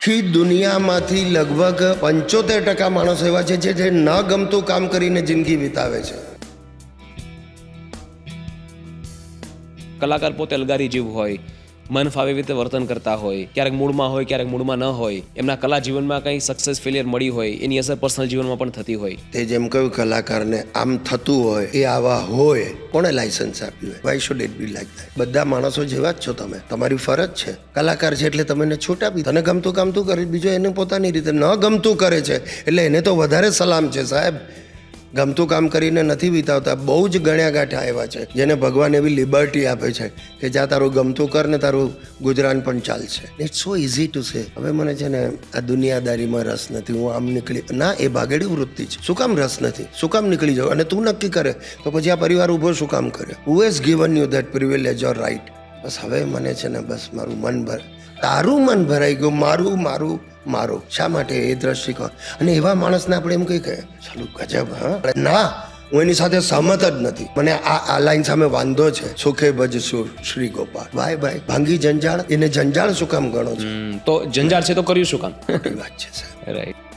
આખી દુનિયામાંથી લગભગ 75% માણસો એવા છે જે ન ગમતું કામ કરીને જિંદગી વિતાવે છે. કલાકાર પોતે અલગારી જીવ હોય, મન ફાવે રીતે વર્તન કરતા હોય, ક્યારેક મૂડમાં હોય, ક્યારેક મૂડમાં ન હોય, એમના કલા જીવનમાં કંઈ સક્સેસ ફેલિયર મળી હોય, એની અસર પર્સનલ જીવનમાં પણ થતી હોય. તે જેમ કહ્યું કલાકારને આમ થતું હોય, એ આવા હોય, કોણે લાયસન્સ આપ્યું હોય? Why should it be like that? બધા માણસો જેવા જ છો તમે, તમારી ફરજ છે. કલાકાર છે એટલે તમને છૂટ આપી. તને ગમતું કામતું કરે, બીજો એને પોતાની રીતે ન ગમતું કરે છે એટલે એને તો વધારે સલામ છે સાહેબ. ગમતું કામ કરીને નથી વિતાવતા. બહુ જ ગણ્યા ગાંઠા એવા છે જેને ભગવાન એવી લિબર્ટી આપે છે કે જ્યાં તારું ગમતું કર ને તારું ગુજરાન પણ ચાલશે. It's so easy to say. હવે મને છે ને આ દુનિયાદારીમાં રસ નથી, હું આમ નીકળી ના, એ ભાગેડી વૃત્તિ છે. શું કામ રસ નથી? શું કામ નીકળી જાવ? અને તું નક્કી કરે તો પછી આ પરિવાર ઊભો શું કામ કરે? Who has given you that privilege or right? બસ હવે મને છે ને બસ મારું મન તારું મન ભરાઈ ગયું, મારું મારું મારું. શા માટે? એ દ્રષ્ટિકોણ. અને એવા માણસને આપણે એમ કહી કે ચાલુ ગજબ. હા ના, હું એની સાથે સહમત જ નથી. મને આ લાઈન સામે વાંધો છે. સુખે ભજ સુર શ્રી ગોપાલ. ભાઈ ભાઈ ભાંગી જંજાળ, એને જંજાળ શું કામ ગણો છો? તો જંજાળ છે તો કર્યું શું કામ? ખોટી વાત છે સાહેબ. રાઈટ.